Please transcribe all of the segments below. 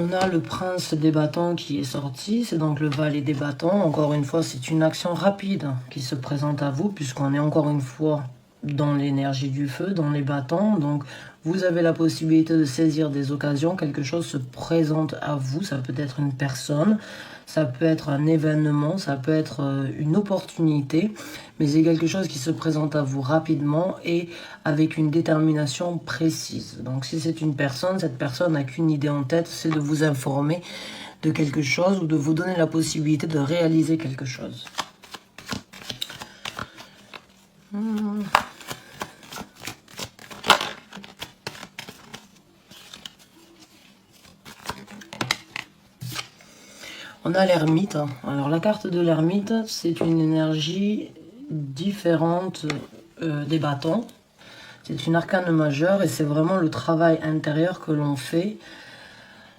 On a le prince des bâtons qui est sorti, c'est donc le valet des bâtons. Encore une fois, c'est une action rapide qui se présente à vous, puisqu'on est encore une fois dans l'énergie du feu, dans les bâtons. Donc, vous avez la possibilité de saisir des occasions, quelque chose se présente à vous, ça peut être une personne, ça peut être un événement, ça peut être une opportunité, mais c'est quelque chose qui se présente à vous rapidement et avec une détermination précise. Donc si c'est une personne, cette personne n'a qu'une idée en tête, c'est de vous informer de quelque chose ou de vous donner la possibilité de réaliser quelque chose. On a l'ermite. Alors la carte de l'ermite, c'est une énergie différente des bâtons. C'est une arcane majeure et c'est vraiment le travail intérieur que l'on fait.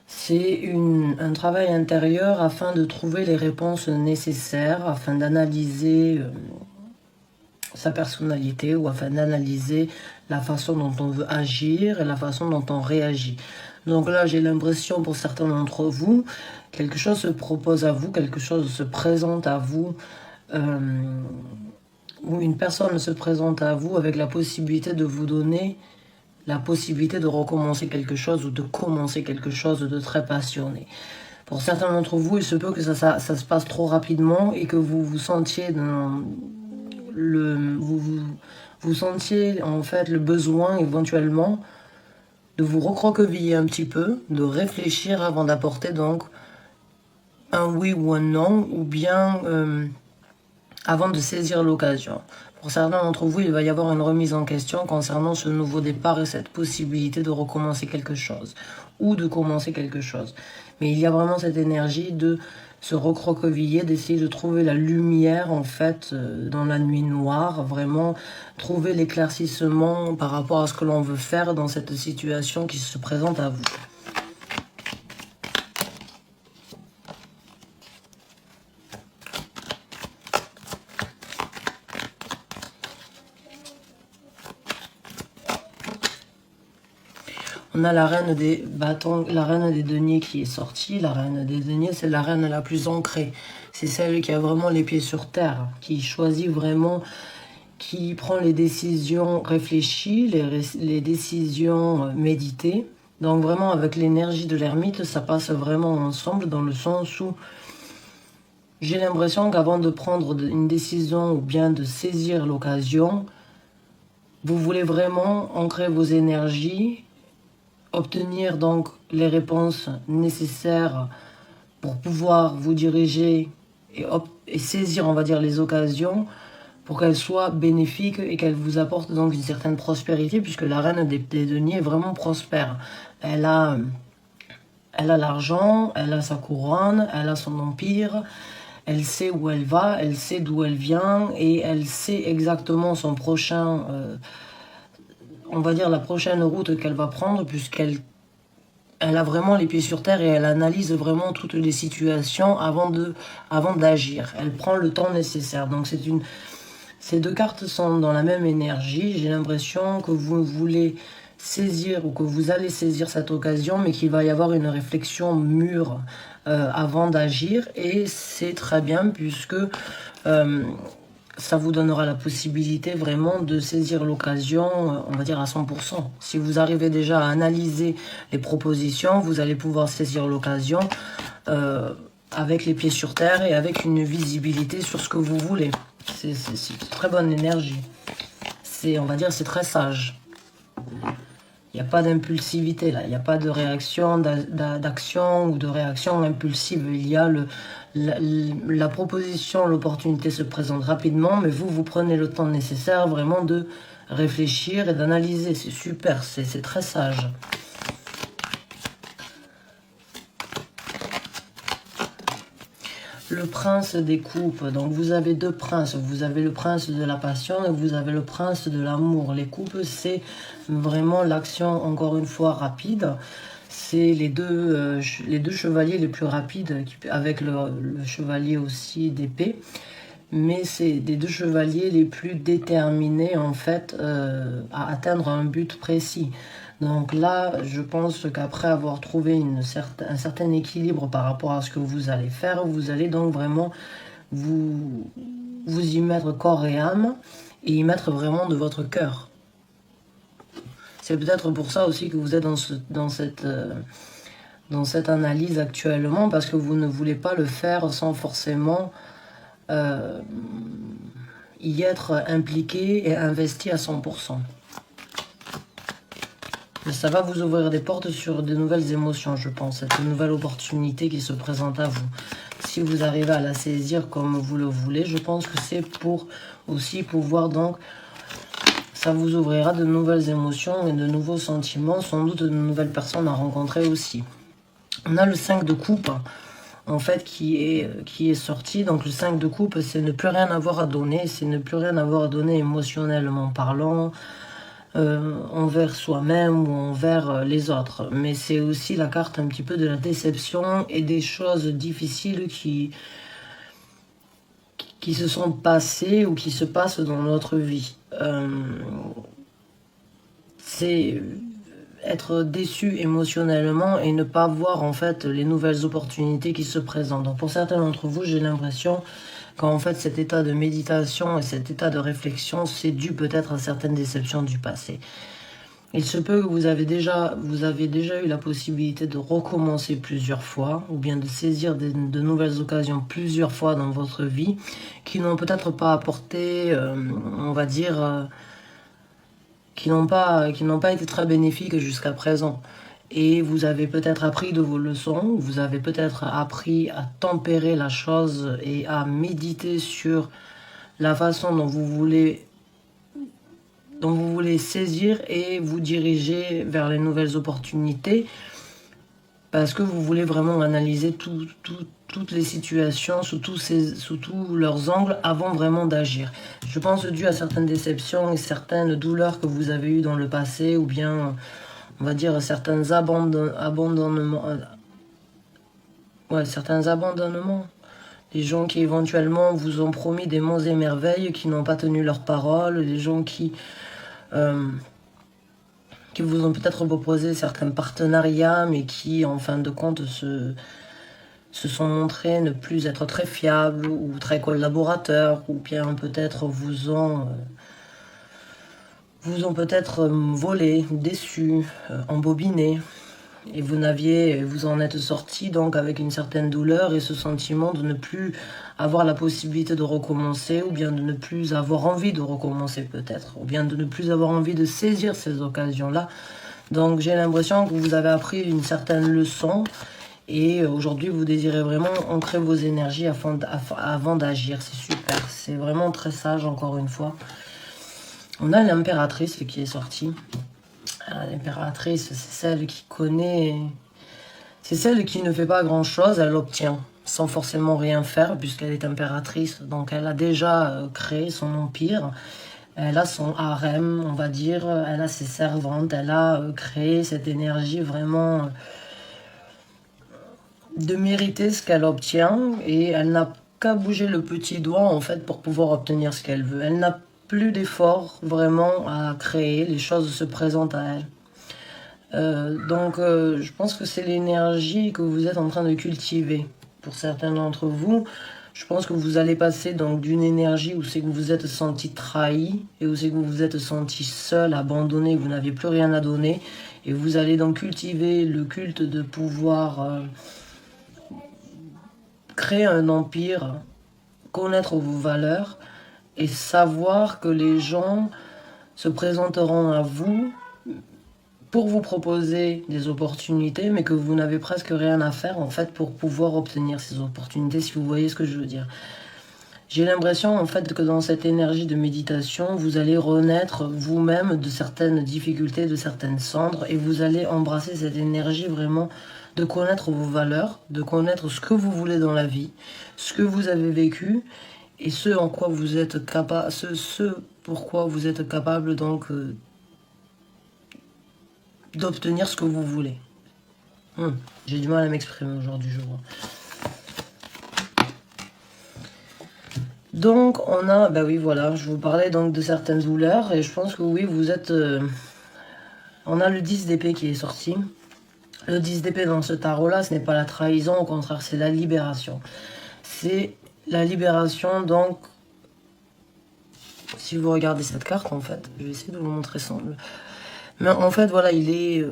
C'est un travail intérieur afin de trouver les réponses nécessaires, afin d'analyser sa personnalité ou afin d'analyser la façon dont on veut agir et la façon dont on réagit. Donc là, j'ai l'impression pour certains d'entre vous, quelque chose se propose à vous, quelque chose se présente à vous, ou une personne se présente à vous avec la possibilité de vous donner la possibilité de recommencer quelque chose ou de commencer quelque chose de très passionné. Pour certains d'entre vous, il se peut que ça se passe trop rapidement et que vous vous sentiez dans vous sentiez en fait le besoin éventuellement de vous recroqueviller un petit peu, de réfléchir avant d'apporter donc un oui ou un non, ou bien avant de saisir l'occasion. Pour certains d'entre vous, il va y avoir une remise en question concernant ce nouveau départ et cette possibilité de recommencer quelque chose ou de commencer quelque chose. Mais il y a vraiment cette énergie de se recroqueviller, d'essayer de trouver la lumière en fait dans la nuit noire, vraiment trouver l'éclaircissement par rapport à ce que l'on veut faire dans cette situation qui se présente à vous. On a la reine des bâtons, la reine des deniers qui est sortie. La reine des deniers, c'est la reine la plus ancrée. C'est celle qui a vraiment les pieds sur terre, qui choisit vraiment, qui prend les décisions réfléchies, les décisions méditées. Donc vraiment, avec l'énergie de l'ermite, ça passe vraiment ensemble dans le sens où j'ai l'impression qu'avant de prendre une décision ou bien de saisir l'occasion, vous voulez vraiment ancrer vos énergies, obtenir donc les réponses nécessaires pour pouvoir vous diriger et saisir, on va dire, les occasions pour qu'elles soient bénéfiques et qu'elles vous apportent donc une certaine prospérité, puisque la reine des deniers est vraiment prospère. Elle a l'argent, elle a sa couronne, elle a son empire, elle sait où elle va, elle sait d'où elle vient et elle sait exactement son prochain... on va dire la prochaine route qu'elle va prendre, puisqu'elle a vraiment les pieds sur terre et elle analyse vraiment toutes les situations avant d'agir. Elle prend le temps nécessaire. Donc ces deux cartes sont dans la même énergie. J'ai l'impression que vous voulez saisir ou que vous allez saisir cette occasion, mais qu'il va y avoir une réflexion mûre avant d'agir. Et c'est très bien puisque... ça vous donnera la possibilité vraiment de saisir l'occasion, on va dire à 100%. Si vous arrivez déjà à analyser les propositions, vous allez pouvoir saisir l'occasion avec les pieds sur terre et avec une visibilité sur ce que vous voulez. C'est une très bonne énergie. On va dire, c'est très sage. Il n'y a pas d'impulsivité là, il n'y a pas de réaction, d'action ou de réaction impulsive. Il y a la proposition, l'opportunité se présente rapidement, mais vous prenez le temps nécessaire vraiment de réfléchir et d'analyser. C'est super, c'est très sage. Le prince des coupes, donc vous avez deux princes, vous avez le prince de la passion et vous avez le prince de l'amour. Les coupes, c'est vraiment l'action, encore une fois, rapide. C'est les deux chevaliers les plus rapides, avec le chevalier aussi d'épée. Mais c'est des deux chevaliers les plus déterminés, en fait, à atteindre un but précis. Donc là, je pense qu'après avoir trouvé un certain équilibre par rapport à ce que vous allez faire, vous allez donc vraiment vous y mettre corps et âme et y mettre vraiment de votre cœur. C'est peut-être pour ça aussi que vous êtes dans cette analyse actuellement, parce que vous ne voulez pas le faire sans forcément y être impliqué et investi à 100%. Mais ça va vous ouvrir des portes sur de nouvelles émotions, je pense, cette nouvelle opportunité qui se présente à vous. Si vous arrivez à la saisir comme vous le voulez, je pense que c'est pour aussi pouvoir donc... Ça vous ouvrira de nouvelles émotions et de nouveaux sentiments, sans doute de nouvelles personnes à rencontrer aussi. On a le 5 de coupe, en fait, qui est sorti. Donc le 5 de coupe, c'est ne plus rien avoir à donner, c'est ne plus rien avoir à donner émotionnellement parlant, envers soi-même ou envers les autres. Mais c'est aussi la carte un petit peu de la déception et des choses difficiles qui se sont passées ou qui se passent dans notre vie. C'est être déçu émotionnellement et ne pas voir en fait les nouvelles opportunités qui se présentent. Donc pour certains d'entre vous, j'ai l'impression qu'en fait cet état de méditation et cet état de réflexion, c'est dû peut-être à certaines déceptions du passé. Il se peut que vous avez déjà eu la possibilité de recommencer plusieurs fois, ou bien de saisir de nouvelles occasions plusieurs fois dans votre vie, qui n'ont peut-être pas apporté, on va dire, qui n'ont pas été très bénéfiques jusqu'à présent. Et vous avez peut-être appris de vos leçons, vous avez peut-être appris à tempérer la chose et à méditer sur la façon dont vous voulez saisir et vous diriger vers les nouvelles opportunités, parce que vous voulez vraiment analyser toutes les situations sous tous leurs angles avant vraiment d'agir. Je pense dû à certaines déceptions et certaines douleurs que vous avez eues dans le passé, ou bien on va dire certains abandonnements. Certains abandonnements. Les gens qui éventuellement vous ont promis des monts et merveilles, qui n'ont pas tenu leur parole, les gens qui vous ont peut-être proposé certains partenariats, mais qui en fin de compte se sont montrés ne plus être très fiables ou très collaborateurs, ou bien peut-être vous ont peut-être volé, déçu, embobiné. Et vous en êtes sorti donc avec une certaine douleur et ce sentiment de ne plus avoir la possibilité de recommencer, ou bien de ne plus avoir envie de recommencer peut-être, ou bien de ne plus avoir envie de saisir ces occasions-là. Donc j'ai l'impression que vous avez appris une certaine leçon et aujourd'hui vous désirez vraiment ancrer vos énergies avant d'agir. C'est super, c'est vraiment très sage encore une fois. On a l'impératrice qui est sortie. L'impératrice, c'est celle qui connaît, c'est celle qui ne fait pas grand-chose, elle obtient, sans forcément rien faire, puisqu'elle est impératrice. Donc elle a déjà créé son empire, elle a son harem, on va dire, elle a ses servantes, elle a créé cette énergie vraiment de mériter ce qu'elle obtient, et elle n'a qu'à bouger le petit doigt, en fait, pour pouvoir obtenir ce qu'elle veut. Elle n'a plus d'efforts vraiment à créer, les choses se présentent à elle. Donc je pense que c'est l'énergie que vous êtes en train de cultiver. Pour certains d'entre vous, je pense que vous allez passer donc d'une énergie où c'est que vous vous êtes senti trahi, et où c'est que vous vous êtes senti seul, abandonné, vous n'aviez plus rien à donner, et vous allez donc cultiver le culte de pouvoir créer un empire, connaître vos valeurs, et savoir que les gens se présenteront à vous pour vous proposer des opportunités, mais que vous n'avez presque rien à faire en fait pour pouvoir obtenir ces opportunités, si vous voyez ce que je veux dire. J'ai l'impression en fait que dans cette énergie de méditation, vous allez renaître vous-même de certaines difficultés, de certaines cendres, et vous allez embrasser cette énergie vraiment de connaître vos valeurs, de connaître ce que vous voulez dans la vie, ce que vous avez vécu, et ce en quoi vous êtes capable, ce pourquoi vous êtes capable donc d'obtenir ce que vous voulez. J'ai du mal à m'exprimer aujourd'hui, je vois. Donc on a, oui voilà, je vous parlais donc de certaines douleurs, et je pense que oui, vous êtes On a le 10 d'épée qui est sorti. Le 10 d'épée dans ce tarot-là, ce n'est pas la trahison, au contraire, c'est la libération. C'est la libération, donc, si vous regardez cette carte, en fait, je vais essayer de vous montrer sans... Mais en fait, voilà, il est...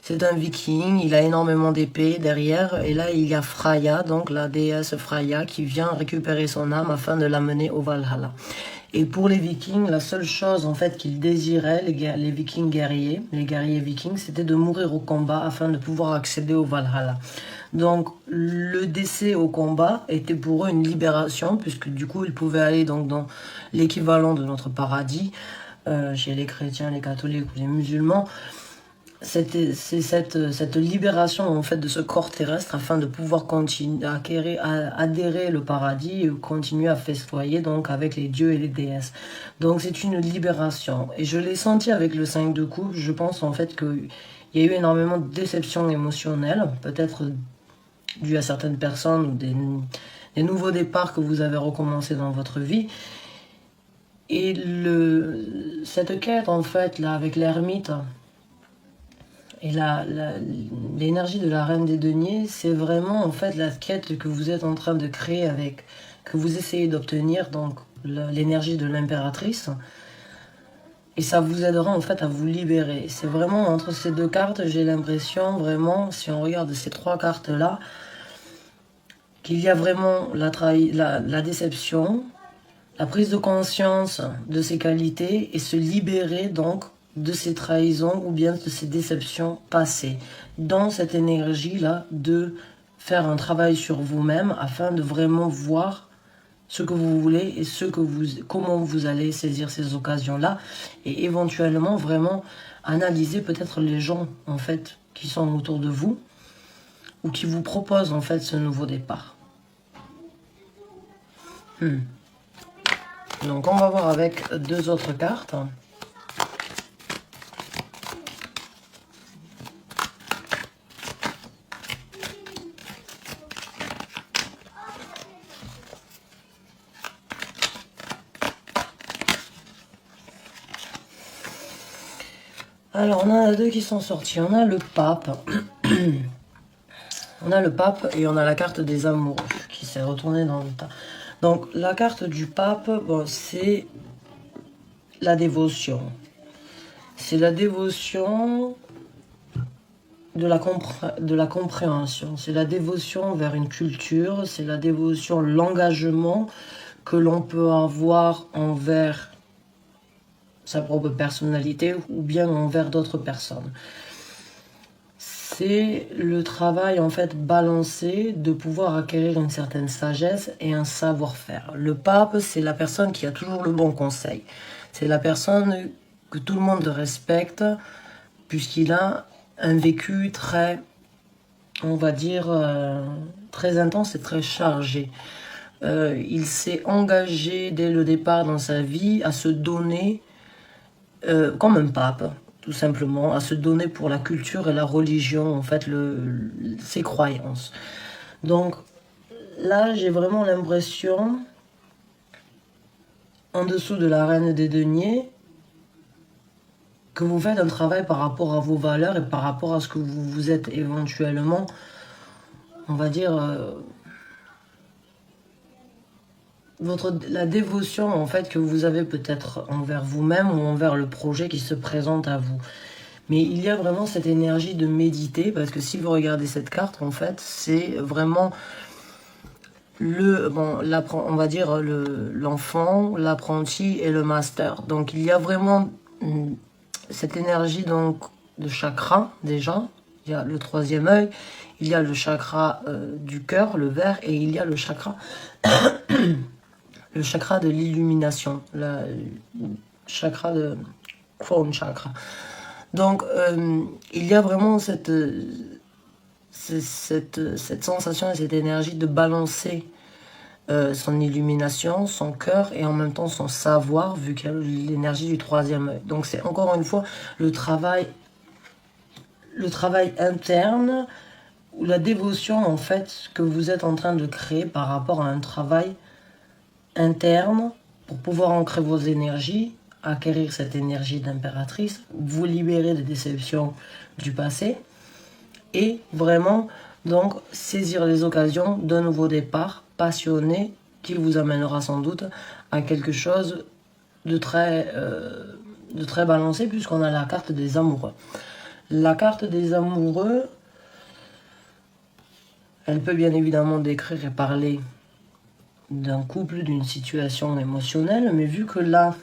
c'est un viking, il a énormément d'épées derrière, et là, il y a Freya, donc la déesse Freya, qui vient récupérer son âme afin de l'amener au Valhalla. Et pour les vikings, la seule chose en fait qu'ils désiraient, les vikings guerriers, les guerriers vikings, c'était de mourir au combat afin de pouvoir accéder au Valhalla. Donc le décès au combat était pour eux une libération, puisque du coup ils pouvaient aller donc dans l'équivalent de notre paradis, chez les chrétiens, les catholiques ou les musulmans. C'est cette libération en fait de ce corps terrestre afin de pouvoir continuer à adhérer le paradis et continuer à festoyer donc avec les dieux et les déesses. Donc c'est une libération et je l'ai senti avec le 5 de coupe. Je pense en fait qu'il y a eu énormément de déceptions émotionnelles, peut-être dues à certaines personnes ou des nouveaux départs que vous avez recommencé dans votre vie. Et cette quête en fait là avec l'ermite et l'énergie de la reine des deniers, c'est vraiment en fait la quête que vous êtes en train de créer que vous essayez d'obtenir, donc l'énergie de l'impératrice. Et ça vous aidera en fait à vous libérer. C'est vraiment entre ces deux cartes, j'ai l'impression vraiment, si on regarde ces trois cartes-là, qu'il y a vraiment la déception, la prise de conscience de ses qualités et se libérer donc de ces trahisons ou bien de ces déceptions passées. Dans cette énergie-là, de faire un travail sur vous-même afin de vraiment voir ce que vous voulez et comment vous allez saisir ces occasions-là et éventuellement vraiment analyser peut-être les gens en fait qui sont autour de vous ou qui vous proposent en fait ce nouveau départ. Donc on va voir avec deux autres cartes. Alors, on a deux qui sont sortis. On a le pape. On a le pape et on a la carte des amoureux qui s'est retournée dans le tas. Donc, la carte du pape, bon, c'est la dévotion. C'est la dévotion de la compréhension. C'est la dévotion vers une culture. C'est la dévotion, l'engagement que l'on peut avoir envers sa propre personnalité ou bien envers d'autres personnes. C'est le travail en fait balancé de pouvoir acquérir une certaine sagesse et un savoir-faire. Le pape, c'est la personne qui a toujours le bon conseil. C'est la personne que tout le monde respecte puisqu'il a un vécu très, on va dire, très intense et très chargé. Il s'est engagé dès le départ dans sa vie à se donner comme un pape, tout simplement, à se donner pour la culture et la religion, en fait, ses croyances. Donc, là, j'ai vraiment l'impression, en dessous de la reine des deniers, que vous faites un travail par rapport à vos valeurs et par rapport à ce que vous êtes éventuellement, on va dire... la dévotion en fait que vous avez peut-être envers vous-même ou envers le projet qui se présente à vous. Mais il y a vraiment cette énergie de méditer parce que si vous regardez cette carte en fait c'est vraiment on va dire l'enfant, l'apprenti et le master. Donc il y a vraiment cette énergie donc de chakra déjà. Il y a le troisième œil, il y a le chakra du cœur, le vert, et il y a le chakra le chakra de l'illumination, le chakra de Crown Chakra. Donc, il y a vraiment cette sensation et cette énergie de balancer son illumination, son cœur et en même temps son savoir, vu qu'il y a l'énergie du troisième œil. Donc, c'est encore une fois le travail interne ou la dévotion en fait que vous êtes en train de créer par rapport à un travail interne pour pouvoir ancrer vos énergies acquérir cette énergie d'impératrice, vous libérer des déceptions du passé et vraiment donc saisir les occasions d'un nouveau départ passionné qui vous amènera sans doute à quelque chose de très balancé, puisqu'on a la carte des amoureux. La carte des amoureux, elle peut bien évidemment décrire et parler d'un couple, d'une situation émotionnelle, mais vu que là,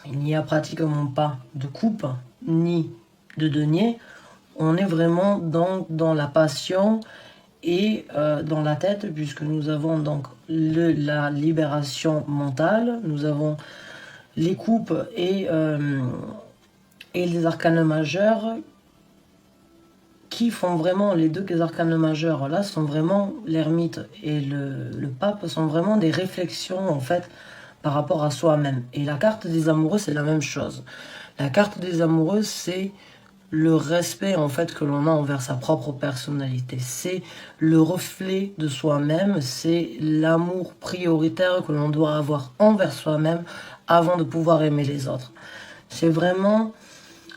il n'y a pratiquement pas de coupe ni de denier, on est vraiment dans la passion et dans la tête, puisque nous avons donc la libération mentale, nous avons les coupes et les arcanes majeurs qui font vraiment, les deux arcanes majeurs là sont vraiment, l'ermite et le pape sont vraiment des réflexions en fait par rapport à soi-même. Et la carte des amoureux, c'est la même chose. La carte des amoureux, c'est le respect en fait que l'on a envers sa propre personnalité. C'est le reflet de soi-même, c'est l'amour prioritaire que l'on doit avoir envers soi-même avant de pouvoir aimer les autres. C'est vraiment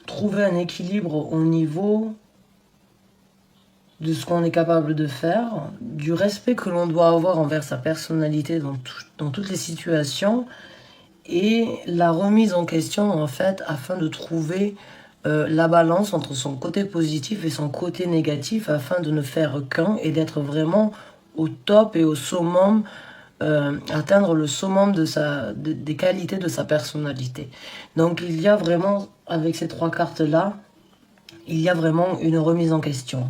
trouver un équilibre au niveau de ce qu'on est capable de faire, du respect que l'on doit avoir envers sa personnalité dans toutes les situations, et la remise en question en fait afin de trouver la balance entre son côté positif et son côté négatif afin de ne faire qu'un et d'être vraiment au top et au summum, atteindre le summum des qualités de sa personnalité. Donc il y a vraiment, avec ces trois cartes-là, il y a vraiment une remise en question.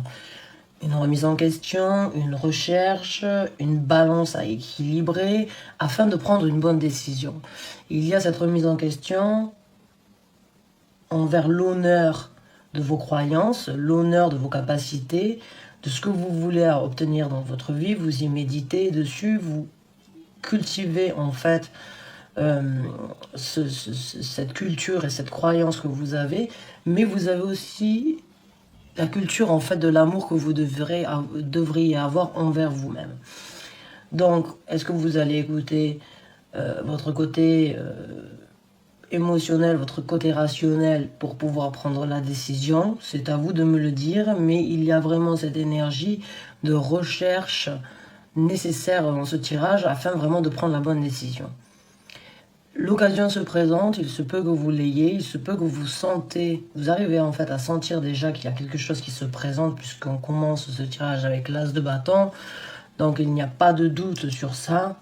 Une remise en question, une recherche, une balance à équilibrer afin de prendre une bonne décision. Il y a cette remise en question envers l'honneur de vos croyances, l'honneur de vos capacités, de ce que vous voulez obtenir dans votre vie. Vous y méditez dessus, vous cultivez en fait cette culture et cette croyance que vous avez, mais vous avez aussi la culture en fait de l'amour que vous devriez avoir envers vous-même. Donc, est-ce que vous allez écouter votre côté émotionnel, votre côté rationnel pour pouvoir prendre la décision? C'est à vous de me le dire, mais il y a vraiment cette énergie de recherche nécessaire dans ce tirage afin vraiment de prendre la bonne décision. L'occasion se présente, il se peut que vous l'ayez, il se peut que vous arrivez en fait à sentir déjà qu'il y a quelque chose qui se présente puisqu'on commence ce tirage avec l'as de bâton, donc il n'y a pas de doute sur ça.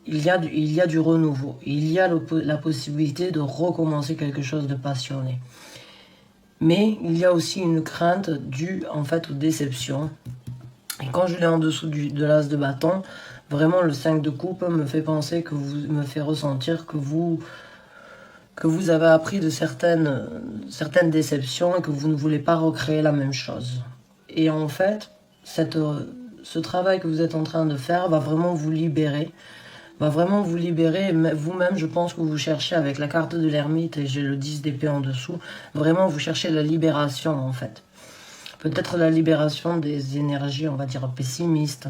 Il y a du renouveau, il y a la possibilité de recommencer quelque chose de passionné. Mais il y a aussi une crainte due en fait aux déceptions. Et quand je l'ai en dessous de l'as de bâton, vraiment le 5 de coupe me fait penser me fait ressentir que vous avez appris de certaines déceptions et que vous ne voulez pas recréer la même chose. Et en fait, ce travail que vous êtes en train de faire va vraiment vous libérer. Vous-même, je pense que vous cherchez avec la carte de l'ermite et j'ai le 10 d'épée en dessous, vraiment vous cherchez la libération en fait. Peut-être la libération des énergies, on va dire, pessimistes,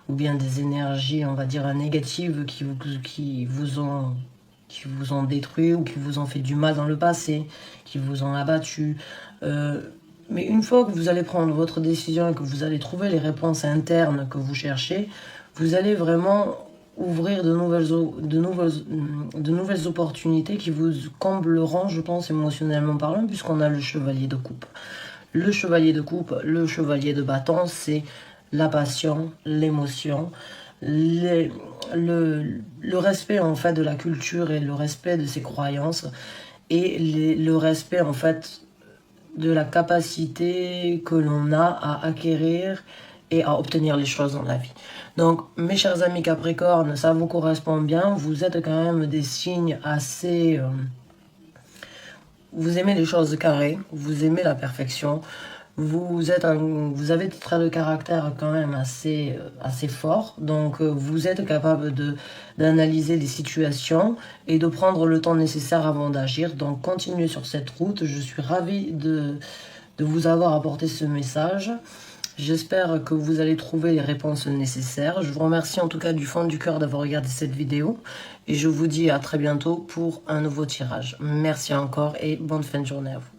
ou bien des énergies, on va dire, négatives qui vous ont détruit ou qui vous ont fait du mal dans le passé, qui vous ont abattu. Mais une fois que vous allez prendre votre décision et que vous allez trouver les réponses internes que vous cherchez, vous allez vraiment ouvrir de nouvelles opportunités qui vous combleront, je pense, émotionnellement parlant, puisqu'on a le chevalier de coupe. Le chevalier de coupe, le chevalier de bâton, c'est la passion, l'émotion, le respect en fait de la culture et le respect de ses croyances et le respect en fait de la capacité que l'on a à acquérir et à obtenir les choses dans la vie. Donc mes chers amis Capricorne, ça vous correspond bien, vous êtes quand même des signes assez... vous aimez les choses carrées, vous aimez la perfection, vous avez des traits de caractère quand même assez forts, donc vous êtes capable d'analyser les situations et de prendre le temps nécessaire avant d'agir. Donc continuez sur cette route, je suis ravie de vous avoir apporté ce message. J'espère que vous allez trouver les réponses nécessaires. Je vous remercie en tout cas du fond du cœur d'avoir regardé cette vidéo. Et je vous dis à très bientôt pour un nouveau tirage. Merci encore et bonne fin de journée à vous.